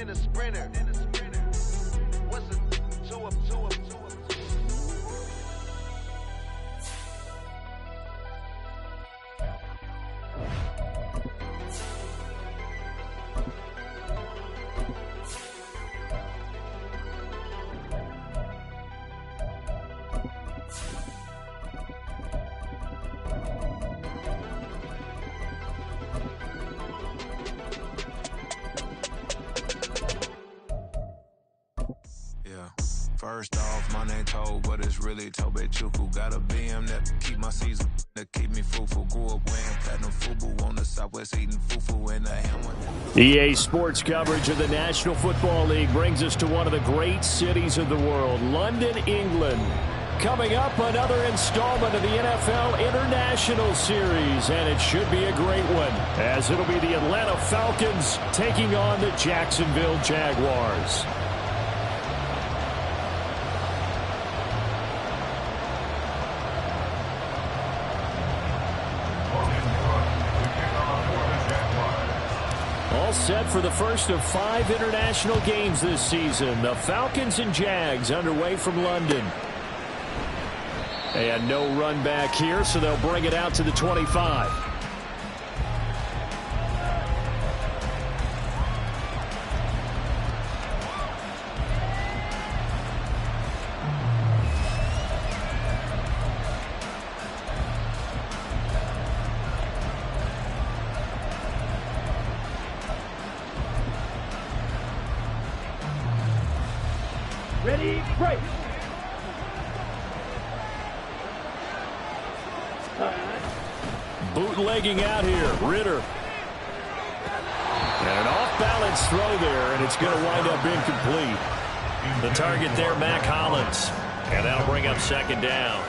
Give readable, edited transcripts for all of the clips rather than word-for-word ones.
than a sprinter. What's a two up? First off, my name Toad, but it's really Tobe Chuku. Got a BM that keep my season, that keep me fruitful. Grew up wearing platinum FUBU on the Southwest, eating fufu in the hammer. EA Sports coverage of the National Football League brings us to one of the great cities of the world, London, England. Coming up, another installment of the NFL International Series, and it should be a great one, as it'll be the Atlanta Falcons taking on the Jacksonville Jaguars. All set for the first of 5 international games this season. The Falcons and Jags underway from London. And no run back here, so they'll bring it out to the 25. Ready, break. Bootlegging out here, Ritter. And an off-balance throw there, and it's going to wind up incomplete. The target there, Mac Hollins. And that'll bring up second down.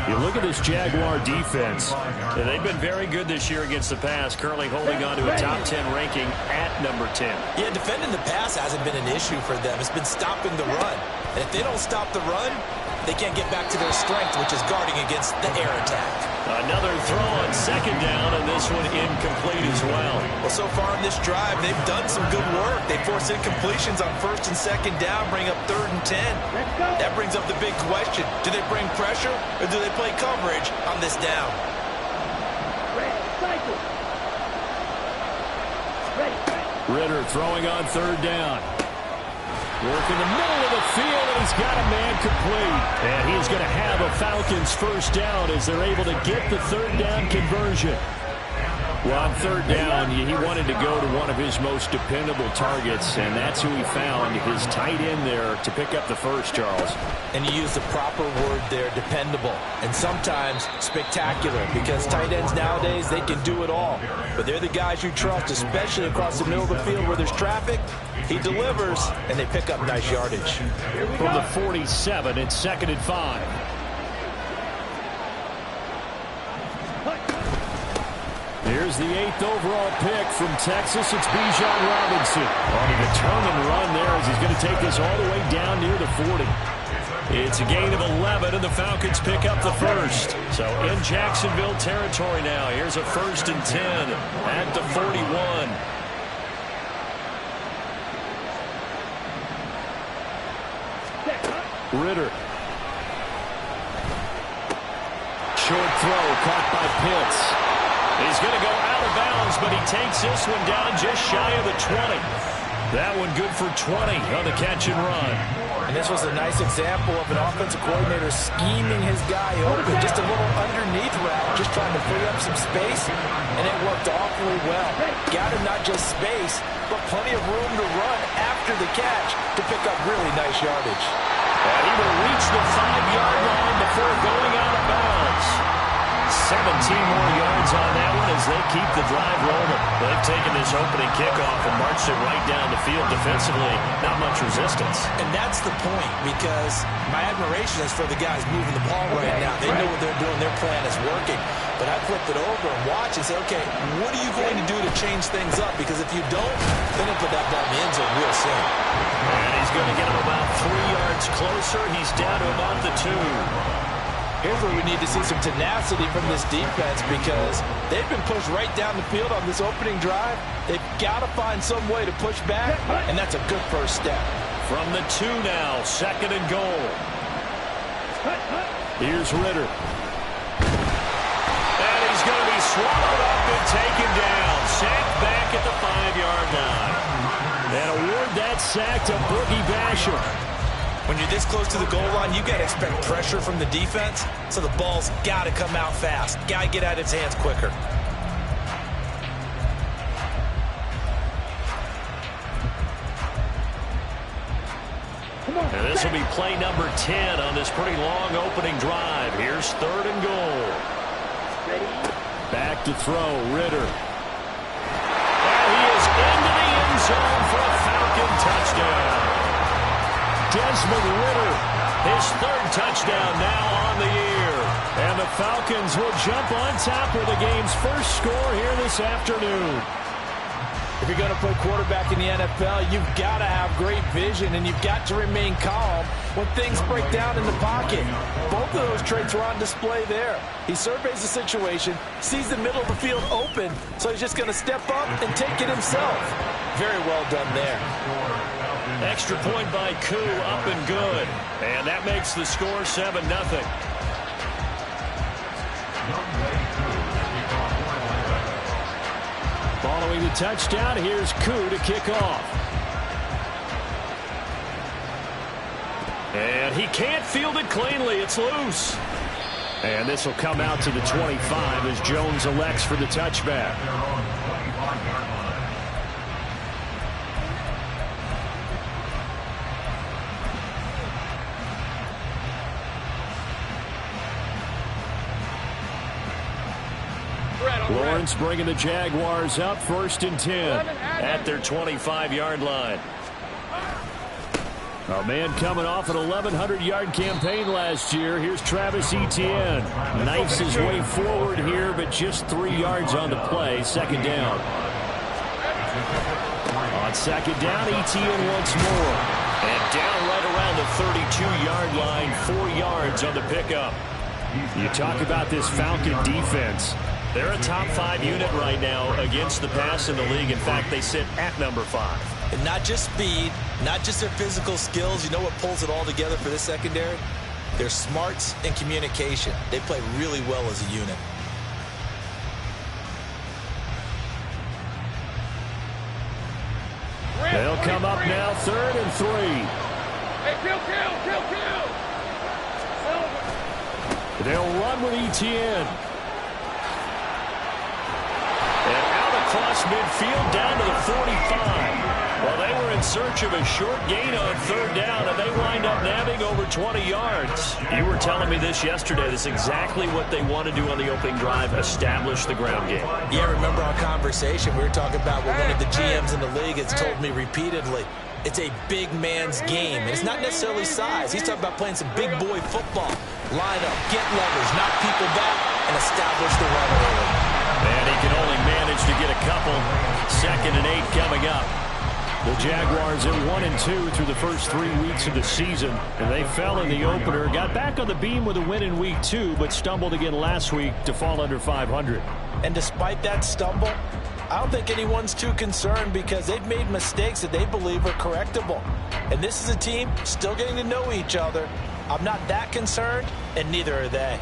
You look at this Jaguar defense. They've been very good this year against the pass, currently holding on to a top 10 ranking at number 10. Yeah, defending the pass hasn't been an issue for them. It's been stopping the run. And if they don't stop the run, they can't get back to their strength, which is guarding against the air attack. Another throw on second down, and this one incomplete as well. Well, so far in this drive, they've done some good work. They force incompletions on first and second down, bring up 3rd and 10. That brings up the big question. Do they bring pressure, or do they play coverage on this down? Ritter throwing on 3rd down. Work in the middle of the field, and he's got a man complete. And he's going to have a Falcons first down as they're able to get the 3rd down conversion. Well, on 3rd down, he wanted to go to one of his most dependable targets, and that's who he found, his tight end there, to pick up the first, Charles. And you use the proper word there, dependable, and sometimes spectacular, because tight ends nowadays, they can do it all. But they're the guys you trust, especially across the middle of the field where there's traffic. He delivers, and they pick up nice yardage. From the 47, it's 2nd and 5. Here's the 8th overall pick from Texas. It's Bijan Robinson on a determined run there as he's going to take this all the way down near the 40. It's a gain of 11, and the Falcons pick up the first. So in Jacksonville territory now. Here's a 1st and 10 at the 41. Ritter. Short throw caught by Pitts. He's going to go out of bounds, but he takes this one down just shy of the 20. That one good for 20 on the catch and run. And this was a nice example of an offensive coordinator scheming his guy open. Just a little underneath route, just trying to free up some space, and it worked awfully well. Got him not just space, but plenty of room to run after the catch to pick up really nice yardage. And he will reach the 5-yard line before going out of bounds. 17 more yards on that one as they keep the drive rolling. They've taken this opening kickoff and marched it right down the field defensively. Not much resistance. And that's the point, because my admiration is for the guys moving the ball right now. They know what they're doing. Their plan is working. But I flipped it over and watched and said, okay, what are you going to do to change things up? Because if you don't, then they'll put that ball in the end zone real soon. And he's going to get him about 3 yards closer. He's down to about the 2. Here's where we need to see some tenacity from this defense because they've been pushed right down the field on this opening drive. They've got to find some way to push back, and that's a good first step. From the 2 now, 2nd and goal. Here's Ritter. And he's going to be swallowed up and taken down. Sacked back at the 5-yard line. And award that sack to Boogie Basham. When you're this close to the goal line, you got to expect pressure from the defense, so the ball's got to come out fast. Got to get out of its hands quicker. And this will be play number 10 on this pretty long opening drive. Here's 3rd and goal. Back to throw, Ritter. And he is into the end zone for a Falcon touchdown. Desmond Ritter, his 3rd touchdown now on the year. And the Falcons will jump on top of the game's first score here this afternoon. If you're going to play quarterback in the NFL, you've got to have great vision, and you've got to remain calm when things break down in the pocket. Both of those traits are on display there. He surveys the situation, sees the middle of the field open, so he's just going to step up and take it himself. Very well done there. Extra point by Koo, up and good. And that makes the score 7-0. Following the touchdown, here's Koo to kick off. And he can't field it cleanly. It's loose. And this will come out to the 25 as Jones elects for the touchback. Lawrence bringing the Jaguars up 1st and 10 at their 25-yard line. A man coming off an 1,100-yard campaign last year. Here's Travis Etienne. Knifes his way forward here, but just 3 yards on the play. 2nd down. On 2nd down, Etienne once more. And down right around the 32-yard line. 4 yards on the pickup. You talk about this Falcon defense. They're a top 5 unit right now against the pass in the league. In fact, they sit at number 5. And not just speed, not just their physical skills. You know what pulls it all together for this secondary? Their smarts and communication. They play really well as a unit. They'll come up now 3rd and 3. Hey, kill. They'll run with Etienne. And out across midfield down to the 45. Well, they were in search of a short gain on 3rd down, and they wind up nabbing over 20 yards. You were telling me this yesterday. This is exactly what they want to do on the opening drive, establish the ground game. Yeah, remember our conversation. We were talking about what one of the GMs in the league has told me repeatedly. It's a big man's game, and it's not necessarily size. He's talking about playing some big boy football. Line up, get leverage, knock people back, and establish the run early. And he can only manage to get a couple. 2nd and 8 coming up. The Jaguars at 1-2 through the first 3 weeks of the season. And they fell in the opener. Got back on the beam with a win in week 2, but stumbled again last week to fall under 500. And despite that stumble, I don't think anyone's too concerned because they've made mistakes that they believe are correctable. And this is a team still getting to know each other. I'm not that concerned, and neither are they.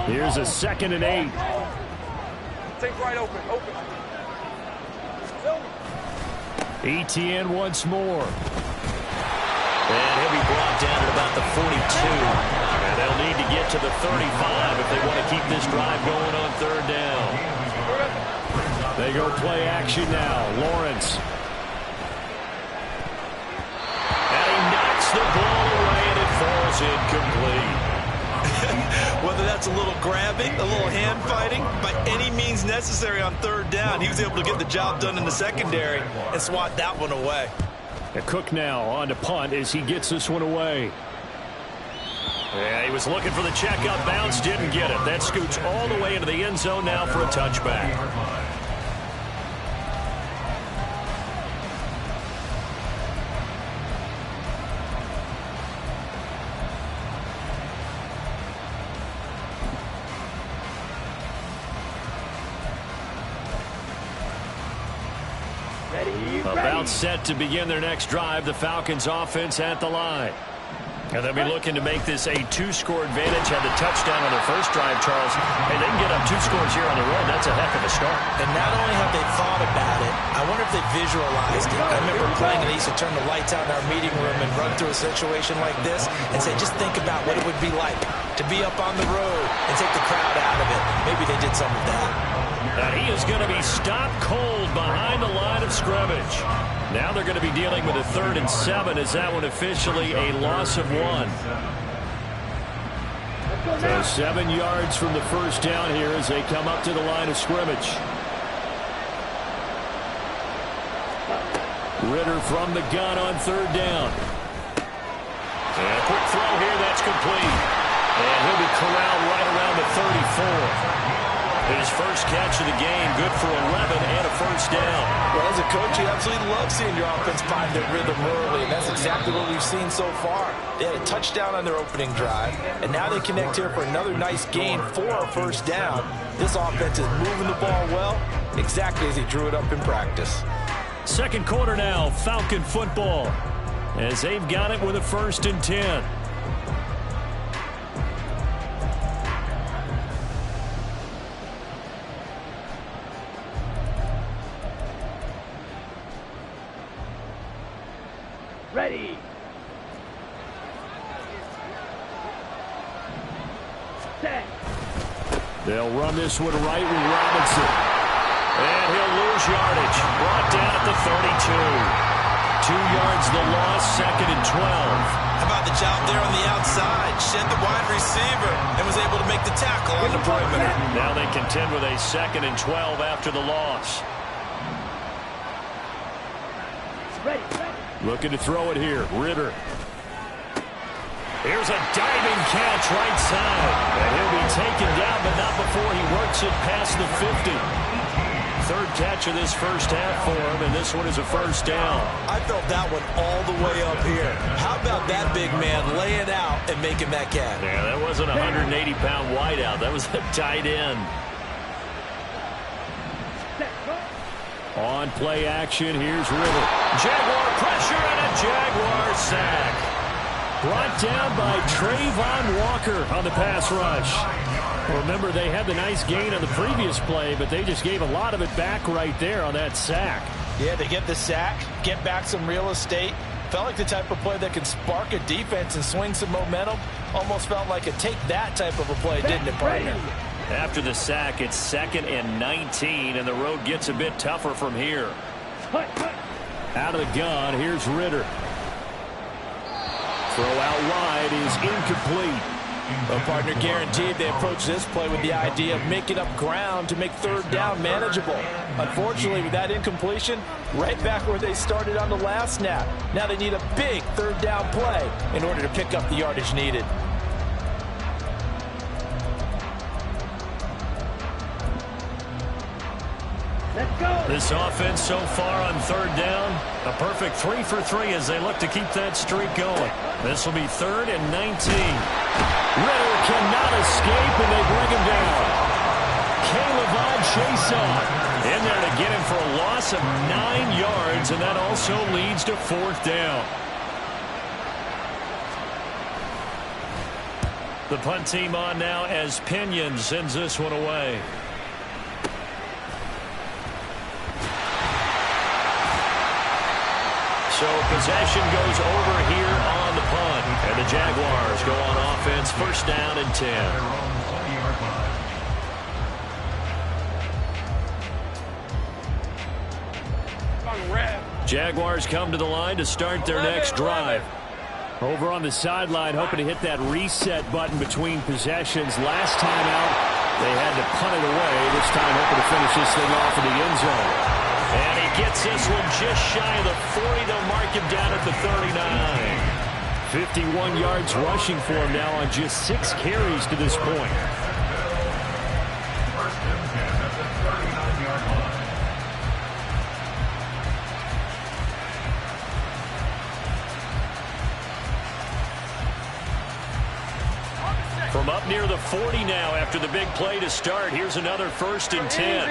Here's a 2nd and 8. Take right open. Etienne once more. And he'll be brought down at about the 42. And they'll need to get to the 35 if they want to keep this drive going on 3rd down. They go play action now. Lawrence. And he knocks the ball away, and it falls incomplete. Whether that's a little grabbing, a little hand fighting, by any means necessary on 3rd down, he was able to get the job done in the secondary and swat that one away. And Cook now on to punt as he gets this one away. Yeah, he was looking for the checkup bounce, didn't get it. That scoots all the way into the end zone now for a touchback. About set to begin their next drive. The Falcons offense at the line. And they'll be looking to make this a 2-score advantage. Had the touchdown on their first drive, Charles. Hey, they can get up 2 scores here on the road. That's a heck of a start. And not only have they thought about it, I wonder if they visualized it. I remember playing and they used to turn the lights out in our meeting room and run through a situation like this and say, just think about what it would be like to be up on the road and take the crowd out of it. Maybe they did some of that. And he is going to be stopped cold behind the line of scrimmage. Now they're going to be dealing with a 3rd and 7 as that one officially a loss of 1. So 7 yards from the first down here as they come up to the line of scrimmage. Ritter from the gun on 3rd down. And a quick throw here, that's complete. And he'll be corralled right around the 34. His first catch of the game, good for 11 and a first down. Well, as a coach, you absolutely love seeing your offense find their rhythm early, and that's exactly what we've seen so far. They had a touchdown on their opening drive, and now they connect here for another nice gain for a first down. This offense is moving the ball well, exactly as he drew it up in practice. Second quarter now, Falcon football, as they've got it with a 1st and 10. Ready. Set. They'll run this one right with Robinson. And he'll lose yardage. Brought down at the 32. 2 yards the loss, 2nd and 12. How about the job there on the outside? Shed the wide receiver and was able to make the tackle on the perimeter. Now they contend with a 2nd and 12 after the loss. Ready. Looking to throw it here. Ritter. Here's a diving catch right side. And he'll be taken down, but not before he works it past the 50. 3rd catch of this first half for him, and this one is a first down. I felt that one all the way up here. How about that big man laying out and making that catch? Yeah, that wasn't a 180-pound wideout. That was a tight end. On play action, here's Ritter. Jaguar pressure and a Jaguar sack. Brought down by Trayvon Walker on the pass rush. Remember, they had the nice gain on the previous play, but they just gave a lot of it back right there on that sack. Yeah, they get the sack, get back some real estate. Felt like the type of play that can spark a defense and swing some momentum. Almost felt like a take that type of a play, didn't it, partner? After the sack, it's 2nd and 19, and the road gets a bit tougher from here. Out of the gun, here's Ritter. Throw out wide is incomplete. Well, partner, guaranteed they approach this play with the idea of making up ground to make 3rd down manageable. Unfortunately, with that incompletion, right back where they started on the last snap. Now they need a big 3rd down play in order to pick up the yardage needed. This offense so far on 3rd down, a perfect 3 for 3 as they look to keep that streak going. This will be 3rd and 19. Ritter cannot escape, and they bring him down. Caleb Chason in there to get him for a loss of 9 yards, and that also leads to 4th down. The punt team on now as Pinion sends this one away. So possession goes over here on the punt. And the Jaguars go on offense, 1st down and 10. Jaguars come to the line to start their next drive. Over on the sideline, hoping to hit that reset button between possessions. Last time out, they had to punt it away. This time hoping to finish this thing off in the end zone. And he gets this one just shy of the 40. They'll mark him down at the 39. 51 yards rushing for him now on just 6 carries to this point. From up near the 40 now after the big play to start. Here's another 1st and 10.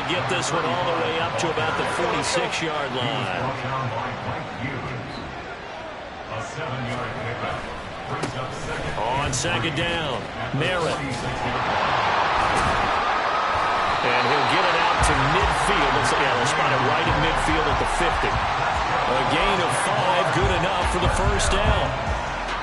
get this one all the way up to about the 46-yard line. A 7-yard pickup brings up second. On second down, Merritt. And he'll get it out to midfield. They'll spot it right at midfield at the 50. A gain of 5, good enough for the first down.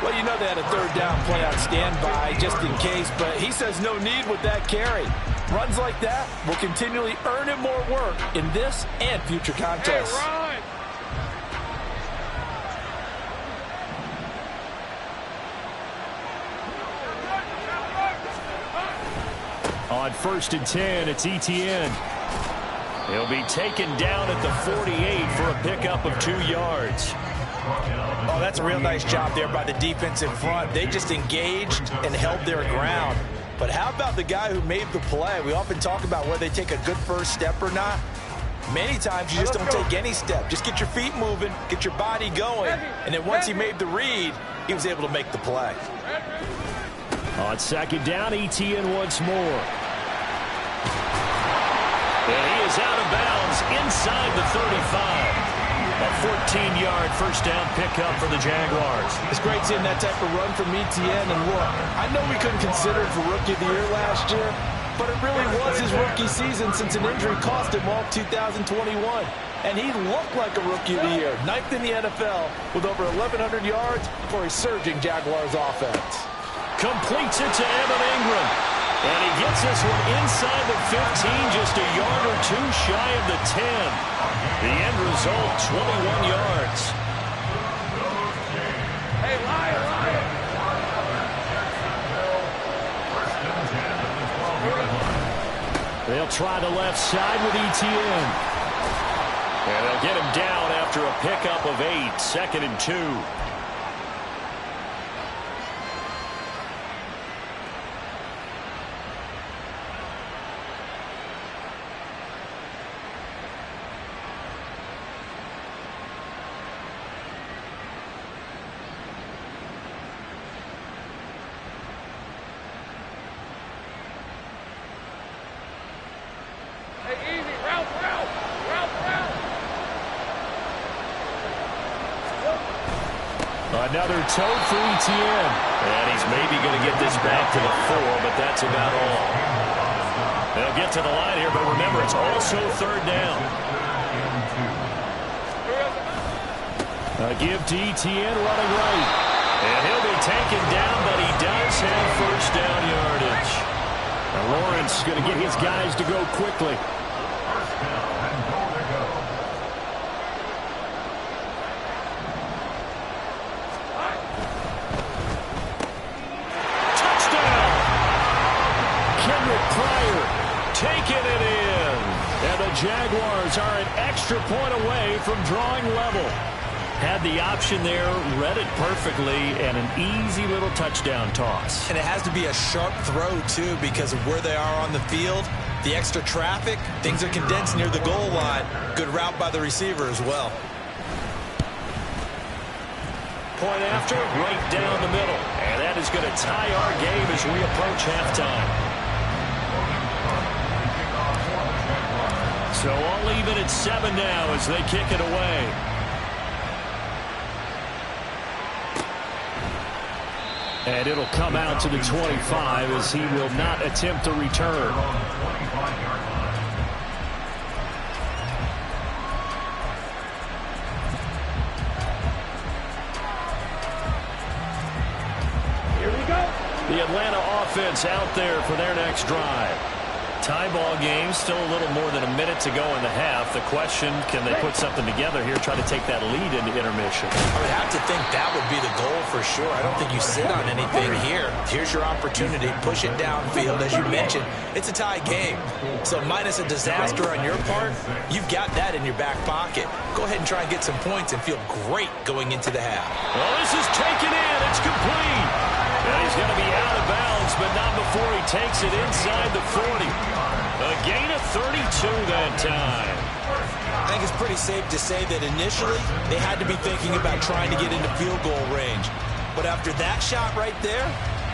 Well, you know they had a third down play on standby just in case, but he says no need with that carry. Runs like that will continually earn him more work in this and future contests. Hey, Ron. On 1st and 10, it's Etienne. He'll be taken down at the 48 for a pickup of 2 yards. Oh, that's a real nice job there by the defensive front. They just engaged and held their ground. But how about the guy who made the play? We often talk about whether they take a good first step or not. Many times you just don't take any step. Just get your feet moving, get your body going. And then once he made the read, he was able to make the play. On second down, Etienne once more. And he is out of bounds inside the 35. A 14-yard first down pickup for the Jaguars. It's great seeing that type of run from Etienne. And look, I know we couldn't consider it for Rookie of the Year last year, but it really was his rookie season since an injury cost him all 2021. And he looked like a Rookie of the Year, 9th in the NFL with over 1,100 yards for a surging Jaguars offense. Completes it to Evan Ingram. And he gets this one inside the 15, just a yard or 2 shy of the 10. The end result, 21 yards. Hey, Lion, Lion. They'll try the left side with Etienne. And they'll get him down after a pickup of 8, 2nd and 2. Hey, easy. Route. Another tote for Etienne. And he's maybe going to get this back to the 4, but that's about all. They'll get to the line here, but remember, it's also 3rd down. A give to Etienne running right. And he'll be taken down, but he does have first down yardage. And Lawrence going to get his guys to go quickly. Taking it in. And the Jaguars are an extra point away from drawing level. Had the option there, read it perfectly, and an easy little touchdown toss. And it has to be a sharp throw, too, because of where they are on the field. The extra traffic, things are condensed near the goal line. Good route by the receiver as well. Point after, right down the middle. And that is going to tie our game as we approach halftime. So all even at 7 now as they kick it away. And it'll come out to the 25 as he will not attempt a return. Here we go. The Atlanta offense out there for their next drive. Tie ball game, still a little more than a minute to go in the half. The question, can they put something together here, try to take that lead into intermission? I would have to think that would be the goal for sure. I don't think you sit on anything here. Here's your opportunity. Push it downfield. As you mentioned, it's a tie game. So minus a disaster on your part, you've got that in your back pocket. Go ahead and try and get some points and feel great going into the half. Well, this is taken in. It's complete. And he's going to be out of bounds, but not before he takes it inside the 40. A gain of 32 that time. I think it's pretty safe to say that initially they had to be thinking about trying to get into field goal range. But after that shot right there,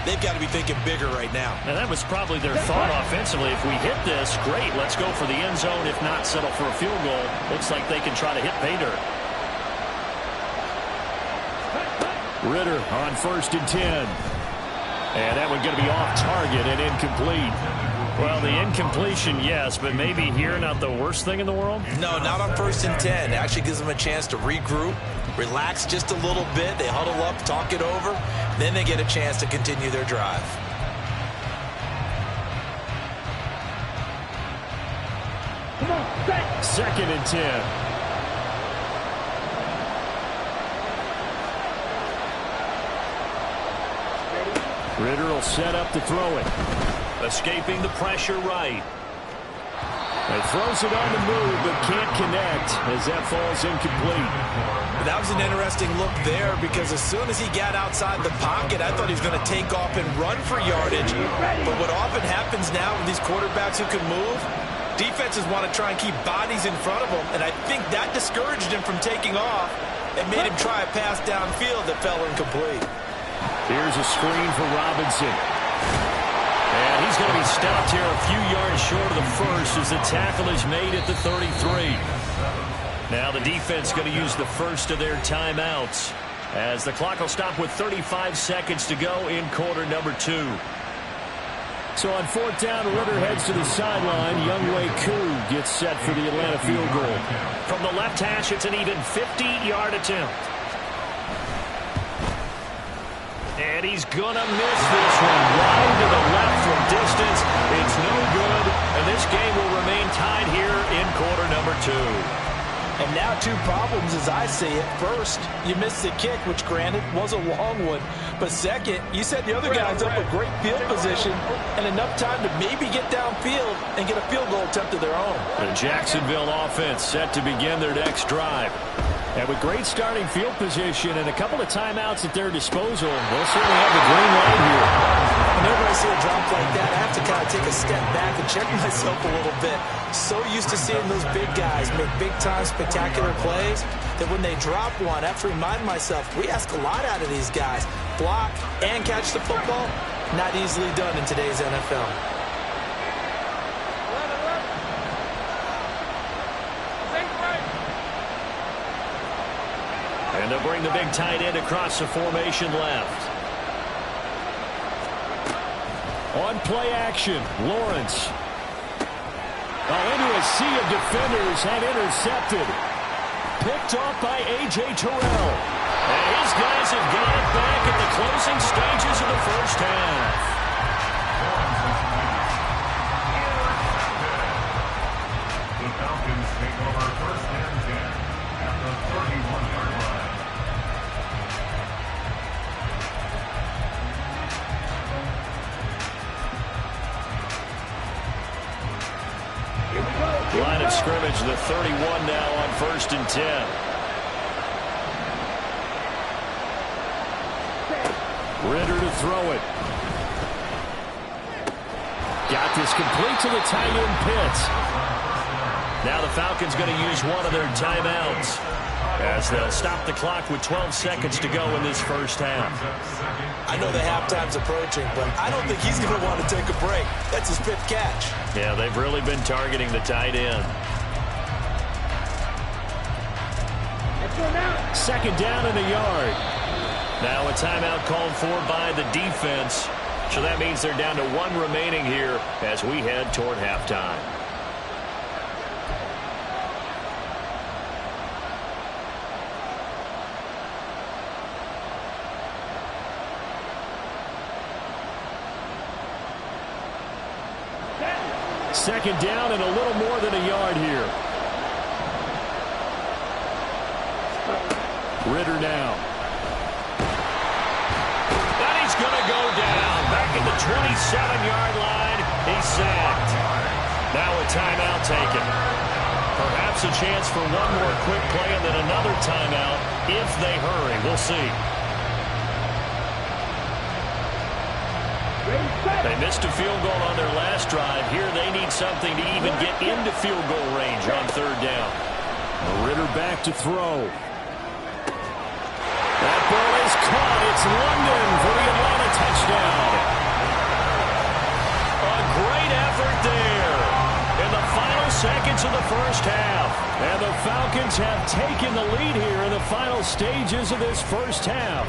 they've got to be thinking bigger right now. And that was probably their thought offensively. If we hit this, great, let's go for the end zone. If not, settle for a field goal. Looks like they can try to hit pay dirt. Ritter on 1st and 10. And that one going to be off target and incomplete. Well, the incompletion, yes, but maybe here not the worst thing in the world? No, not on 1st and 10. It actually gives them a chance to regroup, relax just a little bit. They huddle up, talk it over. Then they get a chance to continue their drive. Come on, set. 2nd and 10. Ritter will set up to throw it. Escaping the pressure right. And throws it on the move, but can't connect as that falls incomplete. That was an interesting look there because as soon as he got outside the pocket, I thought he was going to take off and run for yardage. But what often happens now with these quarterbacks who can move, defenses want to try and keep bodies in front of them, and I think that discouraged him from taking off and made him try a pass downfield that fell incomplete. Here's a screen for Robinson. And he's going to be stopped here a few yards short of the first as the tackle is made at the 33. Now the defense going to use the first of their timeouts as the clock will stop with 35 seconds to go in quarter number 2. So on 4th down, Ritter heads to the sideline. Younghoe Koo gets set for the Atlanta field goal. From the left hash, it's an even 50-yard attempt. And he's going to miss this one wide to the left from distance. It's no good, and this game will remain tied here in quarter number 2. And now 2 problems as I see it. First, you missed the kick, which granted was a long one. But second, you set the other guys up with great field position and enough time to maybe get downfield and get a field goal attempt of their own. The Jacksonville offense set to begin their next drive. And with great starting field position and a couple of timeouts at their disposal, they'll certainly have the green light here. Whenever I see a drop like that, I have to kind of take a step back and check myself a little bit. So used to seeing those big guys make big-time spectacular plays that when they drop one, I have to remind myself, we ask a lot out of these guys. Block and catch the football, not easily done in today's NFL. And they'll bring the big tight end across the formation left. On play action, Lawrence. Into a sea of defenders and intercepted. Picked off by A.J. Terrell. And his guys have got it back at the closing stages of the first half. The Falcons take over 1st and 10 at the 31-yard line. Line of scrimmage, the 31 now on 1st and 10. Ritter to throw it. Got this complete to the tight end Pitts. Now the Falcons going to use one of their timeouts as they'll stop the clock with 12 seconds to go in this first half. I know the halftime's approaching, but I don't think he's going to want to take a break. That's his 5th catch. Yeah, they've really been targeting the tight end. 2nd down in the yard. Now a timeout called for by the defense. So that means they're down to 1 remaining here as we head toward halftime. Second down and a little more than a yard here. Ritter now. And he's going to go down. Back at the 27-yard line. He's sacked. Now a timeout taken. Perhaps a chance for one more quick play and then another timeout if they hurry. We'll see. They missed a field goal on their last drive. Here they need something to even get into field goal range on 3rd down. Ritter back to throw. That ball is caught. It's London for the Atlanta touchdown. minutes of the first half. And the Falcons have taken the lead here in the final stages of this first half.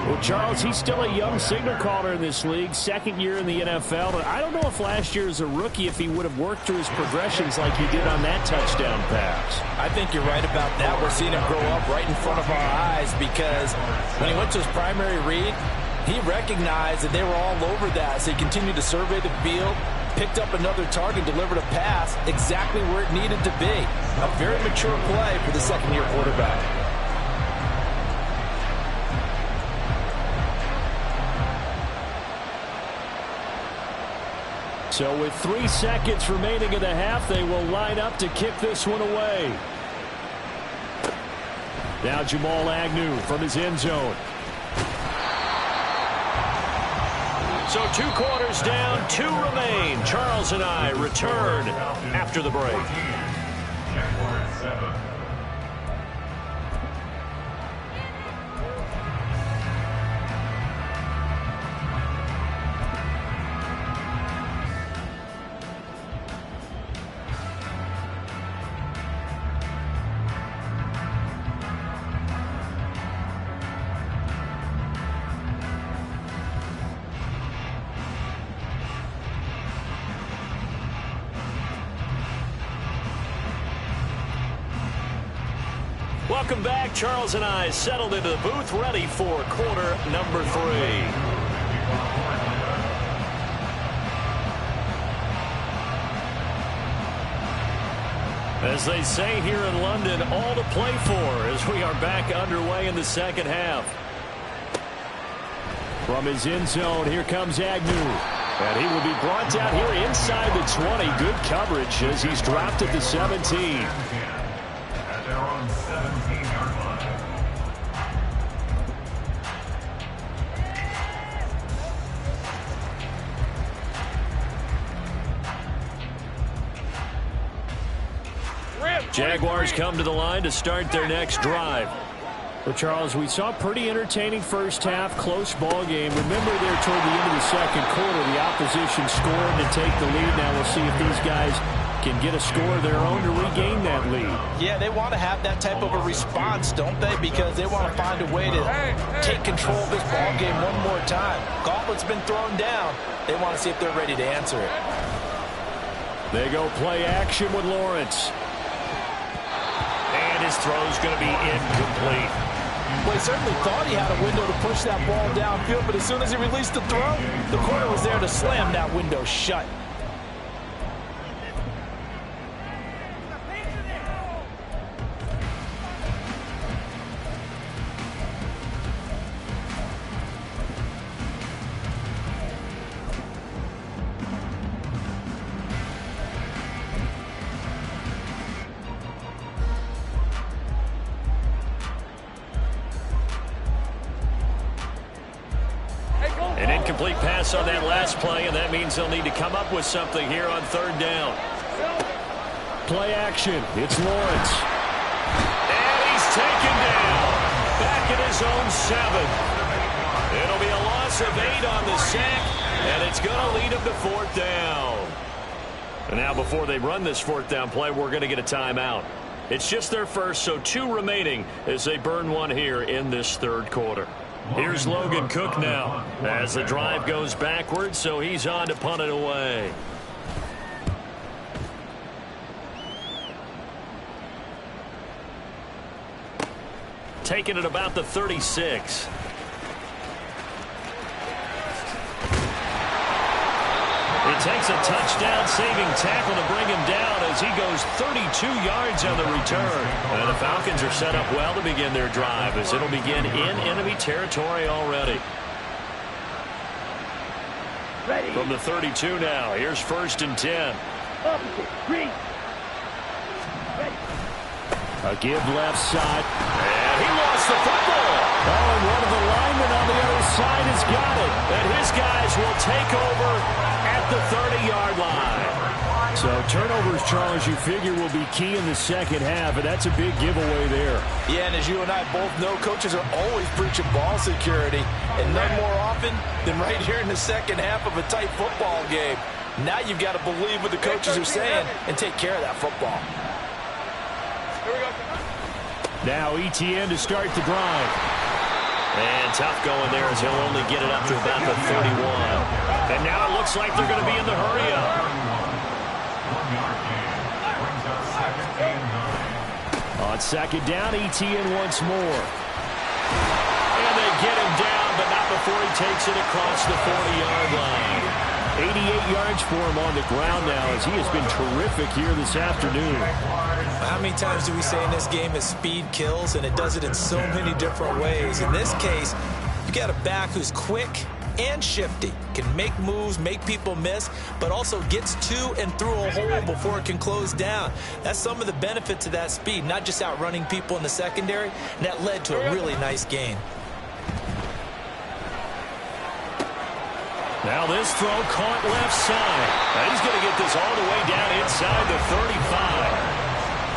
Well, Charles, he's still a young signal caller in this league, second year in the NFL. But I don't know if last year as a rookie, if he would have worked through his progressions like he did on that touchdown pass. I think you're right about that. We're seeing him grow up right in front of our eyes because when he went to his primary read, he recognized that they were all over that. So he continued to survey the field, picked up another target, delivered a pass exactly where it needed to be. A very mature play for the second-year quarterback. So with 3 seconds remaining in the half, they will line up to kick this one away. Now Jamal Agnew from his end zone. So 2 quarters down, 2 remain. Charles and I return after the break. Jaguars 7. Welcome back. Charles and I settled into the booth, ready for quarter number 3. As they say here in London, all to play for as we are back underway in the second half. From his end zone, here comes Agnew. And he will be brought down here inside the 20. Good coverage as he's dropped at the 17. At their own 17-yard line. Jaguars come to the line to start their next drive. Well, Charles, we saw a pretty entertaining first half, close ball game. Remember there toward the end of the second quarter, the opposition scored to take the lead. Now we'll see if these guys can get a score of their own to regain that lead. Yeah, they want to have that type of a response, don't they? Because they want to find a way to take control of this ball game one more time. Gauntlet's been thrown down. They want to see if they're ready to answer it. They go play action with Lawrence. And his throw's going to be incomplete. Well, he certainly thought he had a window to push that ball downfield, but as soon as he released the throw, the corner was there to slam that window shut. An incomplete pass on that last play, and that means they'll need to come up with something here on third down. Play action. It's Lawrence. And he's taken down. Back at his own 7. It'll be a loss of 8 on the sack, and it's going to lead him to fourth down. And now before they run this fourth down play, we're going to get a timeout. It's just their first, so 2 remaining as they burn one here in this third quarter. Here's Logan Cook now as the drive goes backwards, so he's on to punt it away. Taking it about the 36. It takes a touchdown-saving tackle to bring him down as he goes 32 yards on the return. And the Falcons are set up well to begin their drive as it'll begin in enemy territory already. Ready. From the 32 now, here's 1st and 10. Green. A give left side. And he lost the football. Oh, and one of the linemen on the other side has got it. And his guys will take over at the 30-yard line. So turnovers, Charles, you figure will be key in the second half, and that's a big giveaway there. Yeah, and as you and I both know, coaches are always preaching ball security, and none more often than right here in the second half of a tight football game. Now you've got to believe what the coaches are saying and take care of that football. Now ETN to start the drive. And tough going there as he'll only get it up to about the 31. And now it looks like they're going to be in the hurry-up. On second down, ETN once more. And they get him down, but not before he takes it across the 40-yard line. 88 yards for him on the ground now as he has been terrific here this afternoon. How many times do we say in this game that speed kills, and it does it in so many different ways? In this case, you got a back who's quick and shifty, can make moves, make people miss, but also gets to and through a hole before it can close down. That's some of the benefits of that speed, not just outrunning people in the secondary, and that led to a really nice gain. Now this throw caught left side. Now he's going to get this all the way down inside the 35.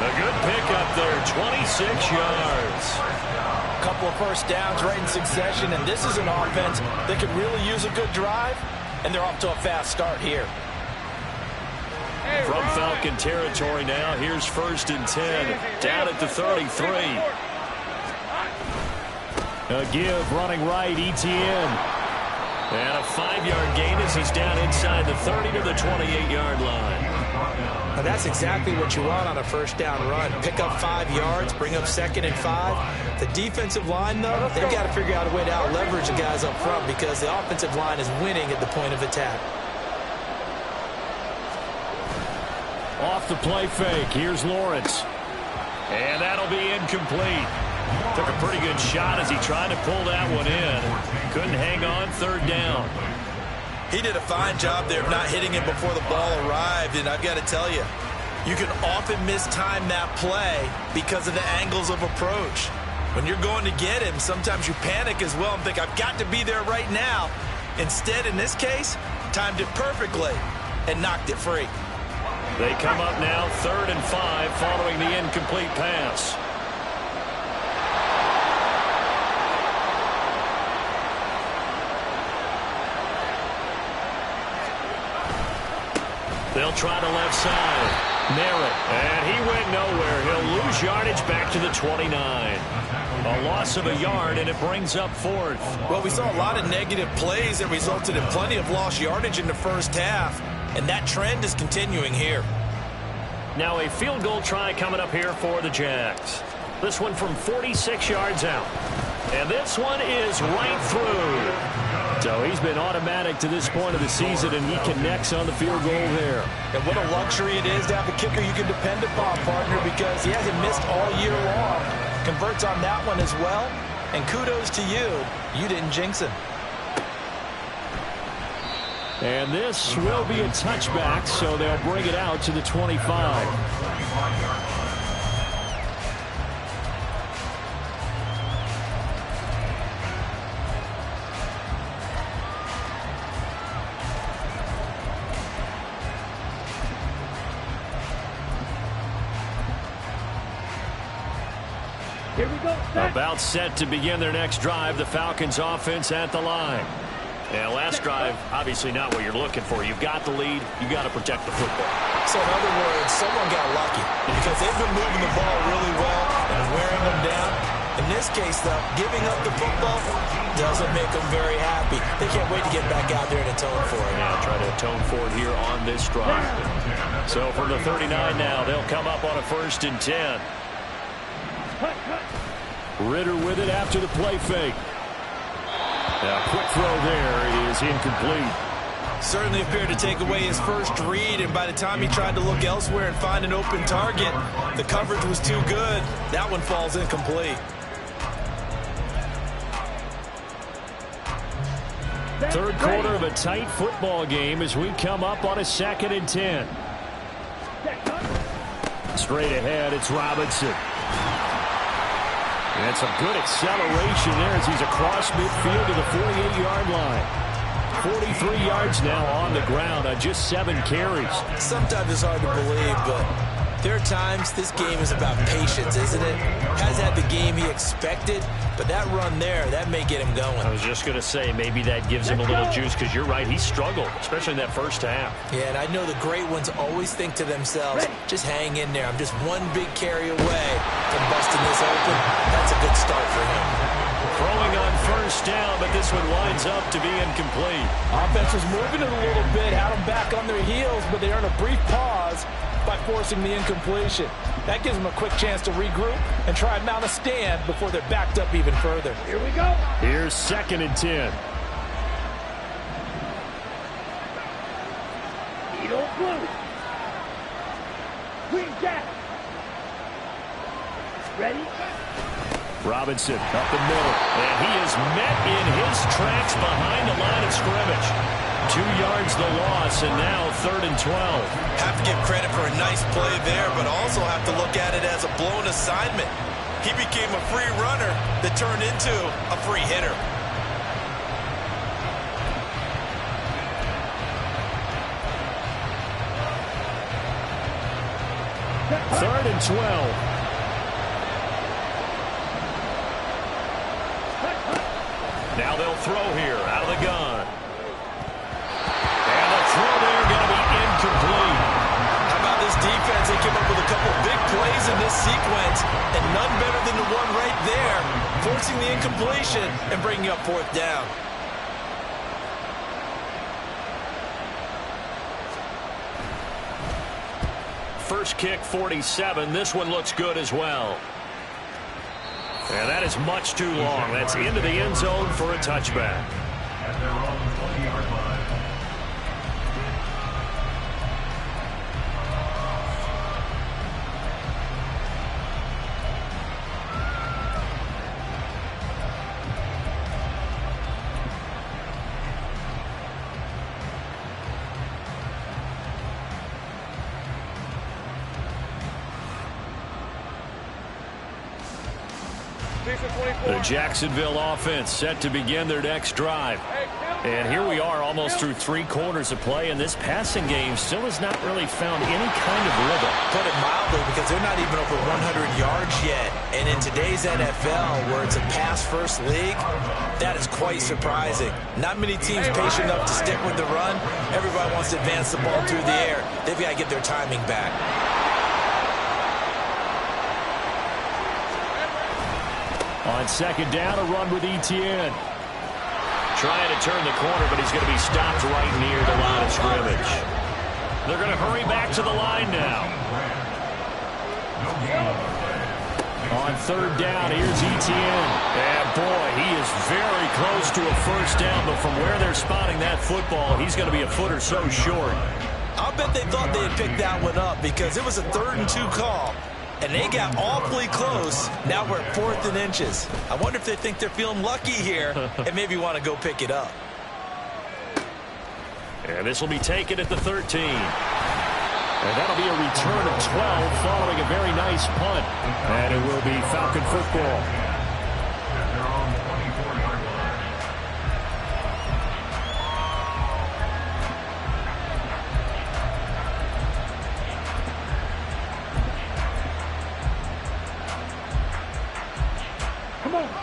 A good pickup there, 26 yards. A couple of first downs right in succession, and this is an offense that could really use a good drive, and they're off to a fast start here. From Falcon territory now, here's 1st and 10, down at the 33. A give running right, ETN. And a 5-yard gain as he's down inside the 30 to the 28-yard line. Now that's exactly what you want on a first down run. Pick up 5 yards, bring up 2nd and 5. The defensive line, though, they've got to figure out a way to out-leverage the guys up front because the offensive line is winning at the point of attack. Off the play fake, here's Lawrence. And that'll be incomplete. Took a pretty good shot as he tried to pull that one in. Couldn't hang on, 3rd down. He did a fine job there of not hitting it before the ball arrived, and I've got to tell you, you can often mistime that play because of the angles of approach. When you're going to get him, sometimes you panic as well and think, I've got to be there right now. Instead, in this case, timed it perfectly and knocked it free. They come up now, 3rd and 5, following the incomplete pass. They'll try to left side. Merritt. And he went nowhere. He'll lose yardage back to the 29. A loss of a yard, and it brings up 4th. Well, we saw a lot of negative plays that resulted in plenty of lost yardage in the first half, and that trend is continuing here. Now a field goal try coming up here for the Jags. This one from 46 yards out. And this one is right through. So he's been automatic to this point of the season, and he connects on the field goal there. And what a luxury it is to have a kicker you can depend upon, partner, because he hasn't missed all year long. Converts on that one as well. And kudos to you. You didn't jinx him. And this will be a touchback, so they'll bring it out to the 25. Here we go. About set to begin their next drive. The Falcons offense at the line. Yeah, last drive, obviously not what you're looking for. You've got the lead. You've got to protect the football. So in other words, someone got lucky because they've been moving the ball really well and wearing them down. In this case, though, giving up the football doesn't make them very happy. They can't wait to get back out there and atone for it. Yeah, try to atone for it here on this drive. So from the 39 now, they'll come up on a 1st and 10. Ritter with it after the play fake. A quick throw there is incomplete. Certainly appeared to take away his first read, and by the time he tried to look elsewhere and find an open target, the coverage was too good. That one falls incomplete. Third quarter of a tight football game as we come up on a 2nd and 10. Straight ahead, it's Robinson. And some good acceleration there as he's across midfield to the 48-yard line. 43 yards now on the ground on just 7 carries. Sometimes it's hard to believe, but There are times this game is about patience, isn't it? Has had the game he expected, but that run there, that may get him going. I was just going to say, maybe that gives him a little juice, because you're right, he struggled, especially in that first half. Yeah, and I know the great ones always think to themselves, just hang in there. I'm just one big carry away from busting this open. That's a good start for him. Throwing on first down, but this one winds up to be incomplete. Offense was moving it a little bit, had them back on their heels, but they earned a brief pause by forcing the incompletion. That gives them a quick chance to regroup and try and mount a stand before they're backed up even further. Here we go. Here's 2nd and 10. Edo blue. Green jack. Ready? Robinson up the middle, and he is met in his tracks behind the line of scrimmage. 2 yards the loss, and now 3rd and 12. Have to give credit for a nice play there, but also have to look at it as a blown assignment. He became a free runner that turned into a free hitter. Third and 12. Now they'll throw here out of the gun. And the throw there going to be incomplete. How about this defense? They came up with a couple big plays in this sequence, and none better than the one right there, forcing the incompletion and bringing up 4th down. First kick, 47. This one looks good as well. And that is much too long. That's into the end zone for a touchback. At their own 20-yard line. The Jacksonville offense set to begin their next drive. And here we are almost through 3 quarters of play, and this passing game still has not really found any kind of rhythm. Put it mildly, because they're not even over 100 yards yet. And in today's NFL, where it's a pass-first league, that is quite surprising. Not many teams patient enough to stick with the run. Everybody wants to advance the ball through the air. They've got to get their timing back. On 2nd down, a run with Etienne. Trying to turn the corner, but he's going to be stopped right near the line of scrimmage. They're going to hurry back to the line now. On 3rd down, here's Etienne. And boy, he is very close to a first down, but from where they're spotting that football, he's going to be a foot or so short. I'll bet they thought they had picked that one up, because it was a 3rd and 2 call. And they got awfully close. Now we're at 4th and inches. I wonder if they think they're feeling lucky here and maybe want to go pick it up. And this will be taken at the 13. And that'll be a return of 12 following a very nice punt. And it will be Falcon football. At their own 24-yard line.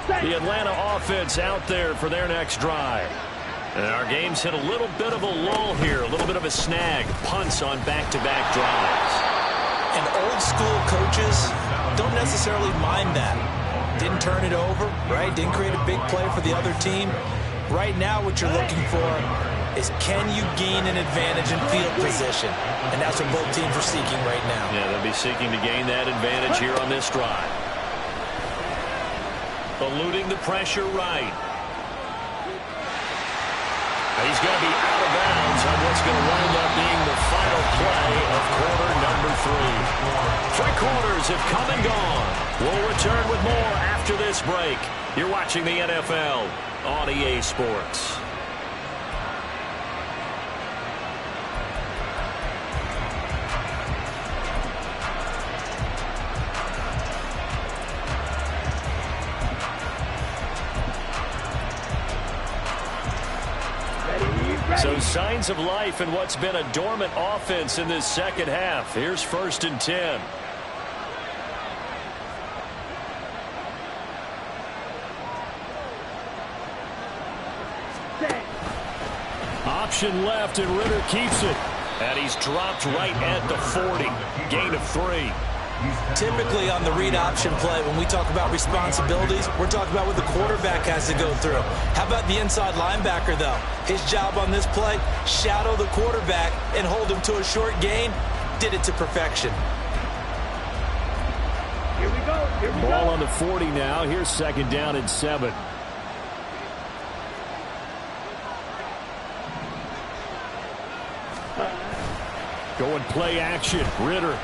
The Atlanta offense out there for their next drive. And our game's hit a little bit of a lull here, a little bit of a snag. Punts on back-to-back drives. And old school coaches don't necessarily mind that. Didn't turn it over, right? Didn't create a big play for the other team. Right now what you're looking for is, can you gain an advantage in field position? And that's what both teams are seeking right now. Yeah, they'll be seeking to gain that advantage here on this drive. Eluding the pressure right. He's going to be out of bounds on what's going to wind up being the final play of quarter number 3. 3 quarters have come and gone. We'll return with more after this break. You're watching the NFL on EA Sports. So signs of life in what's been a dormant offense in this second half. Here's 1st and 10. Option left, and Ritter keeps it. And he's dropped right at the 40. Gain of 3. Typically on the read option play, when we talk about responsibilities, we're talking about what the quarterback has to go through. How about the inside linebacker, though? His job on this play, shadow the quarterback and hold him to a short gain. Did it to perfection. Here we go. Here we go. Ball on the 40 now. Here's 2nd down and 7. Going play action. Ritter.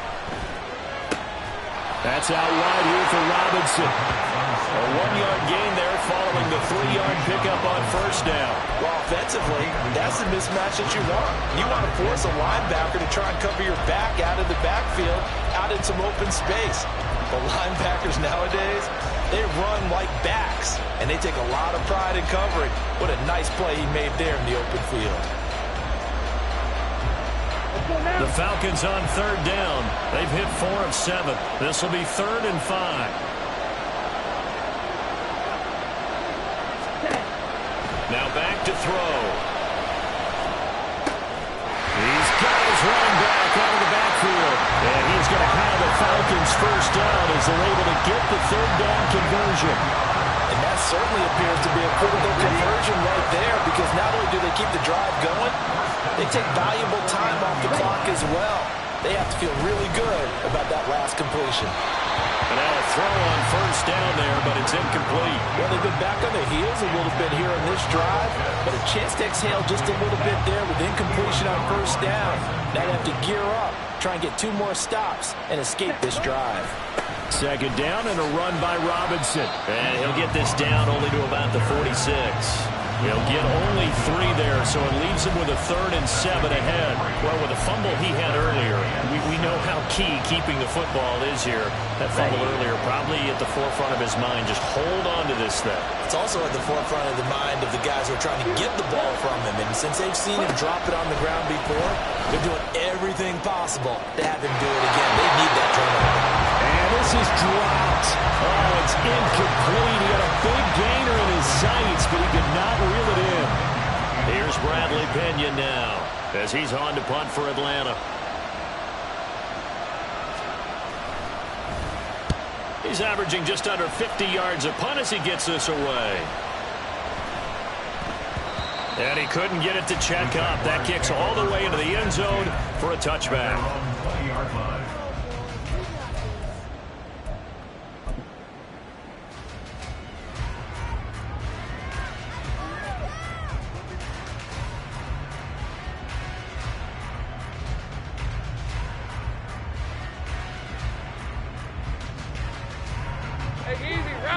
That's out wide here for Robinson. A 1-yard gain there following the 3-yard pickup on 1st down. Well, offensively, that's the mismatch that you want. You want to force a linebacker to try and cover your back out of the backfield, out in some open space. The linebackers nowadays, they run like backs, and they take a lot of pride in covering. What a nice play he made there in the open field. The Falcons on 3rd down. They've hit 4 of 7. This will be 3rd and 5. Now back to throw. He's got his running back out of the backfield. And he's going to have the Falcons 1st down as they're able to get the 3rd down conversion. And that certainly appears to be a critical conversion right there, because not only do they keep the drive going, they take valuable time off the clock as well. They have to feel really good about that last completion. And now a throw on 1st down there, but it's incomplete. Well, they've been back on their heels a little bit here on this drive, but a chance to exhale just a little bit there with incompletion on 1st down. Now they have to gear up, try and get 2 more stops, and escape this drive. 2nd down and a run by Robinson. And he'll get this down only to about the 46. He'll get only 3 there, so it leaves him with a 3rd and 7 ahead. Well, with the fumble he had earlier, we know how key keeping the football is here. That fumble earlier probably at the forefront of his mind. Just hold on to this thing. It's also at the forefront of the mind of the guys who are trying to get the ball from him. And since they've seen him drop it on the ground before, they're doing everything possible to have him do it again. They need that turnover. And this is dropped. Oh, it's incomplete. He had a big gainer in his sights, but he could not reel it in. Here's Bradley Pena now as he's on to punt for Atlanta. He's averaging just under 50 yards a punt as he gets this away. And he couldn't get it to check up. That kicks all the way into the end zone for a touchback.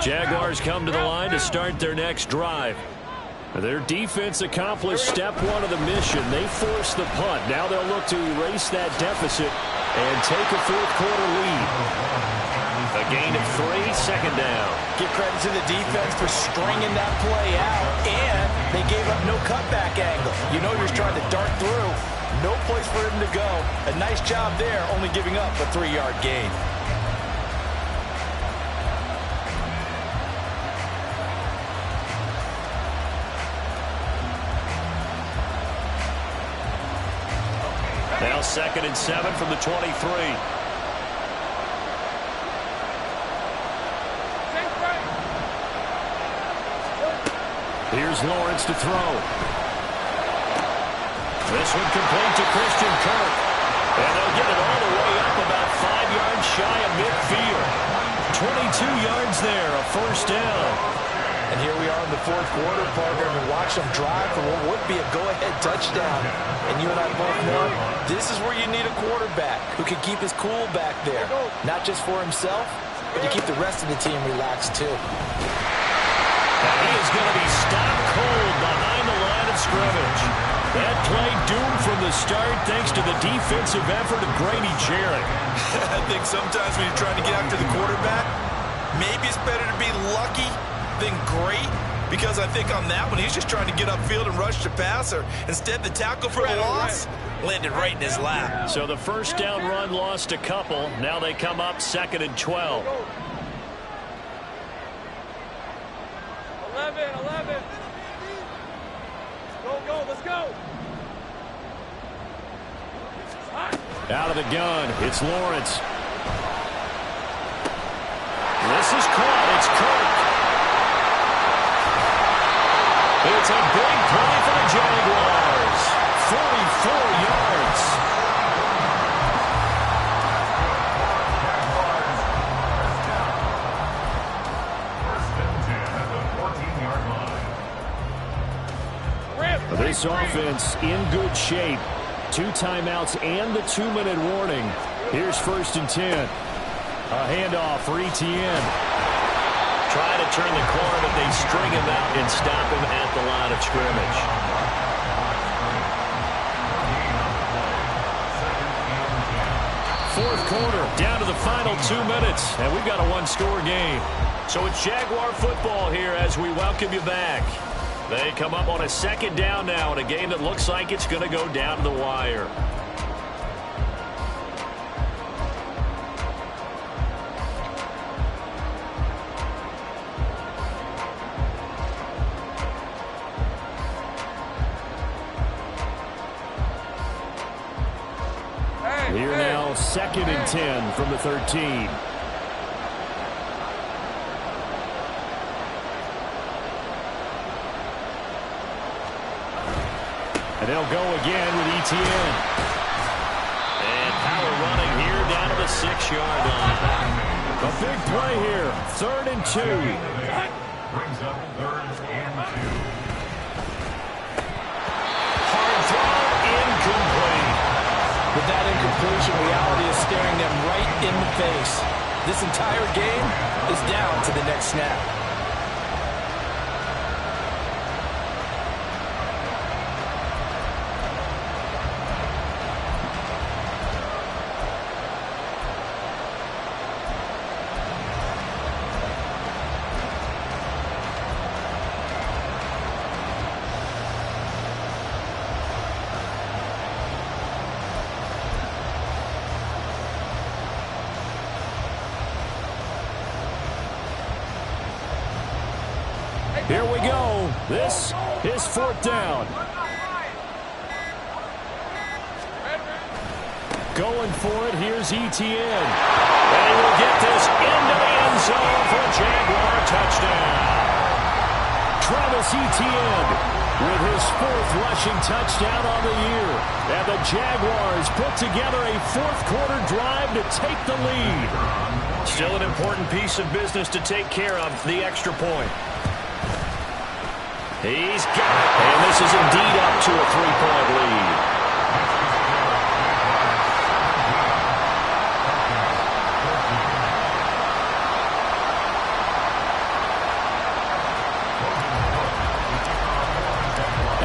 Jaguars come to the line to start their next drive. Their defense accomplished step 1 of the mission. They forced the punt. Now they'll look to erase that deficit and take a 4th quarter lead. A gain of 3, 2nd down. Give credit to the defense for stringing that play out, and they gave up no cutback angle. You know you're trying to dart through. No place for him to go. A nice job there, only giving up a 3-yard gain. Now 2nd and 7 from the 23. Here's Lawrence to throw. This one complete to Christian Kirk. And they'll get it all the way up about 5 yards shy of midfield. 22 yards there, a 1st down. And here we are in the 4th quarter, partner, and watch them drive for what would be a go-ahead touchdown. And you and I both know this is where you need a quarterback who can keep his cool back there. Not just for himself, but to keep the rest of the team relaxed, too. And he is going to be stopped cold behind the line of scrimmage. That play doomed from the start thanks to the defensive effort of Grady Jarrett. I think sometimes when you're trying to get after the quarterback, maybe it's better to be lucky than great. because I think on that one, he's just trying to get upfield and rush the passer. Instead, the tackle for the loss landed right in his lap. So the first down run lost a couple. Now they come up 2nd and 12. 11. Go, let's go. Out of the gun, it's Lawrence. This is caught. It's Kirk. It's a big play for the Jaguars. 44 yards. This offense in good shape. 2 timeouts and the 2-minute warning. Here's 1st and 10. A handoff for Etienne. Trying to turn the corner, but they string him out and stop him at the line of scrimmage. 4th quarter, down to the final 2 minutes, and we've got a 1-score game. So it's Jaguar football here as we welcome you back. They come up on a 2nd down now in a game that looks like it's going to go down to the wire. Here now, 2nd and 10 from the 13. And they'll go again with Etienne. And power running here down to the 6-yard line. A big play here. 3rd and 2. Brings up 3rd and 2. Hard throw, incomplete. With that incompletion, reality is staring them right in the face. This entire game is down to the next snap. Here we go. This is 4th down. Going for it. Here's Etienne. And he will get this into the end zone for a Jaguar touchdown. Travis Etienne with his 4th rushing touchdown on the year. And the Jaguars put together a 4th quarter drive to take the lead. Still an important piece of business to take care of, the extra point. He's got it. And this is indeed up to a 3-point lead.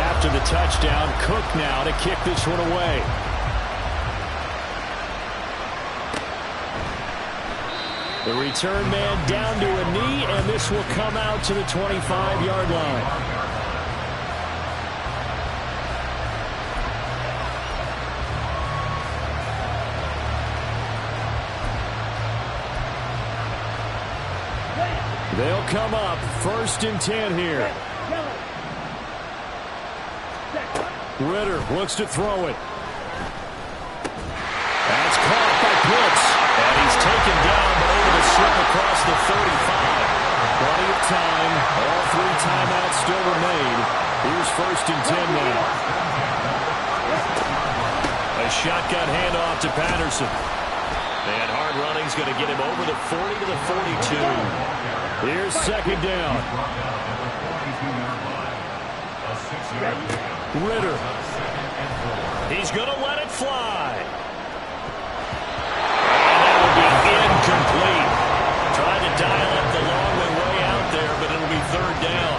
After the touchdown, Cook now to kick this one away. The return man down to a knee, and this will come out to the 25-yard line. They'll come up 1st and 10 here. Ritter looks to throw it. That's caught by Pitts. And he's taken down, but able to slip across the 35. Plenty of time. All 3 timeouts still remain. Here's 1st and 10 now. A shotgun handoff to Patterson. And hard running's going to get him over the 40 to the 42. Here's 2nd down. Ritter. He's going to let it fly. And that will be incomplete. Tried to dial up the long way out there, but it'll be 3rd down.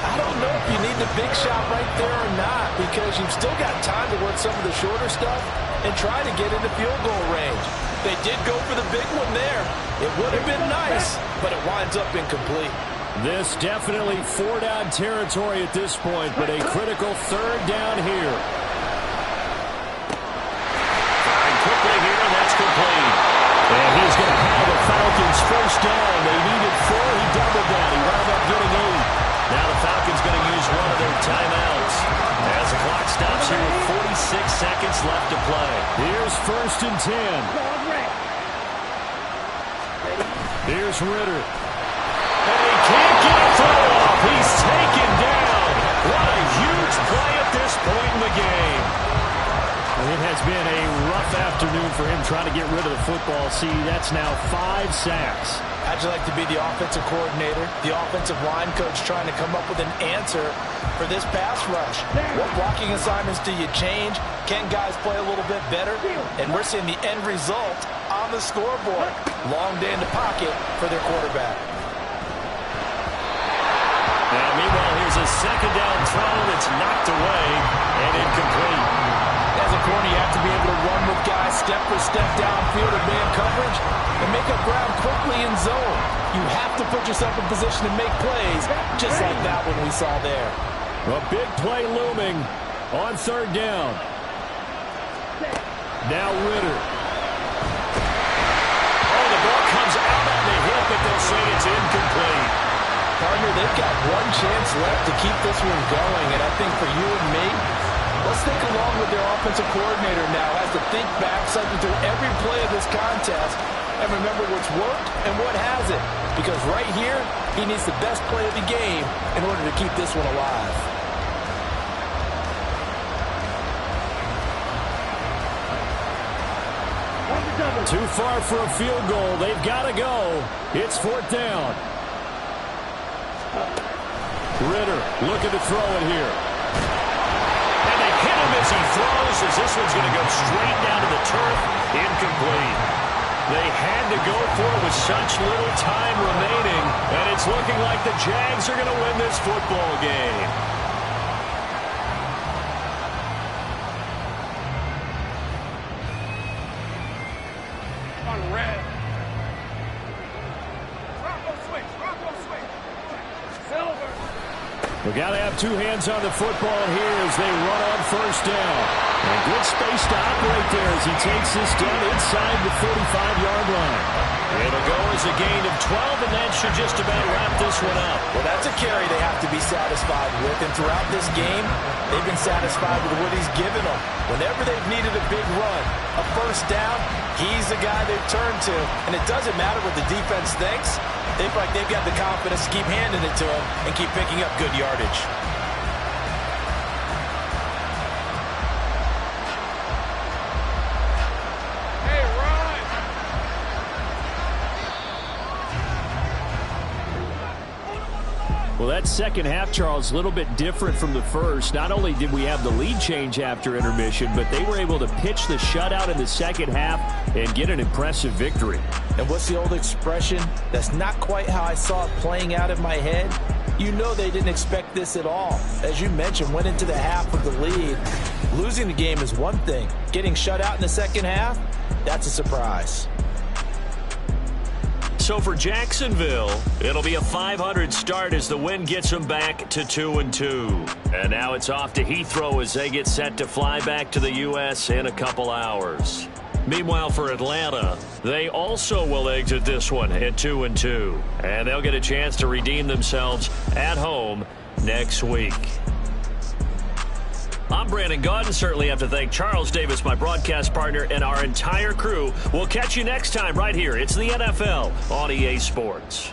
I don't know if you need the big shot right there or not, because you've still got time to work some of the shorter stuff and try to get into field goal range. They did go for the big one there. It would have been nice, but it winds up incomplete. This definitely 4-down territory at this point, but a critical 3rd down here. Firing quickly here, and that's complete. And he's going to have the Falcons first down. They needed 4. He doubled that. He wound up getting 8. Now the Falcons going to use one of their timeouts as the clock stops here with 46 seconds left to play. Here's 1st and 10. Here's Ritter. And he can't get a throw off. He's taken down. What a huge play at this point in the game. It has been a rough afternoon for him trying to get rid of the football. See, that's now 5 sacks. How'd you like to be the offensive coordinator, the offensive line coach trying to come up with an answer for this pass rush? What blocking assignments do you change? Can guys play a little bit better? And we're seeing the end result on the scoreboard. Long day in the pocket for their quarterback. Now, meanwhile, here's a 2nd down throw that's knocked away and incomplete. As a corner, you have to be able to run with guys step for step downfield in man coverage and make up ground quickly in zone. You have to put yourself in position to make plays, just like that one we saw there. A big play looming on 3rd down. Now Ritter. Oh, the ball comes out on the hip, but they'll say it's incomplete. Partner, they've got one chance left to keep this one going, and I think for you and me, let's think along with their offensive coordinator now, has to think back, cycle through every play of this contest, and remember what's worked and what hasn't. Because right here, he needs the best play of the game in order to keep this one alive. Too far for a field goal. They've got to go. It's 4th down. Ritter looking to throw it here. And they hit him as he throws, as this one's going to go straight down to the turf. Incomplete. They had to go for it with such little time remaining, and it's looking like the Jags are going to win this football game. On red. Bronco switch. Silver. We've got to have 2 hands on the football here as they run on 1st down. And good space to operate there as he takes this down inside the 35-yard line. It'll go as a gain of 12, and that should just about wrap this one up. Well, that's a carry they have to be satisfied with, and throughout this game, they've been satisfied with what he's given them. Whenever they've needed a big run, a 1st down, he's the guy they've turned to. And it doesn't matter what the defense thinks. They feel like they've got the confidence to keep handing it to him and keep picking up good yardage. Well, that second half, Charles, a little bit different from the first. Not only did we have the lead change after intermission, but they were able to pitch the shutout in the second half and get an impressive victory. And what's the old expression? That's not quite how I saw it playing out in my head. You know they didn't expect this at all. As you mentioned, went into the half with the lead. Losing the game is one thing. Getting shut out in the second half, that's a surprise. So for Jacksonville, it'll be a 500 start as the win gets them back to 2-2. And now it's off to Heathrow as they get set to fly back to the U.S. in a couple hours. Meanwhile, for Atlanta, they also will exit this one at 2-2. And they'll get a chance to redeem themselves at home next week. I'm Brandon Gaudin. Certainly have to thank Charles Davis, my broadcast partner, and our entire crew. We'll catch you next time right here. It's the NFL on EA Sports.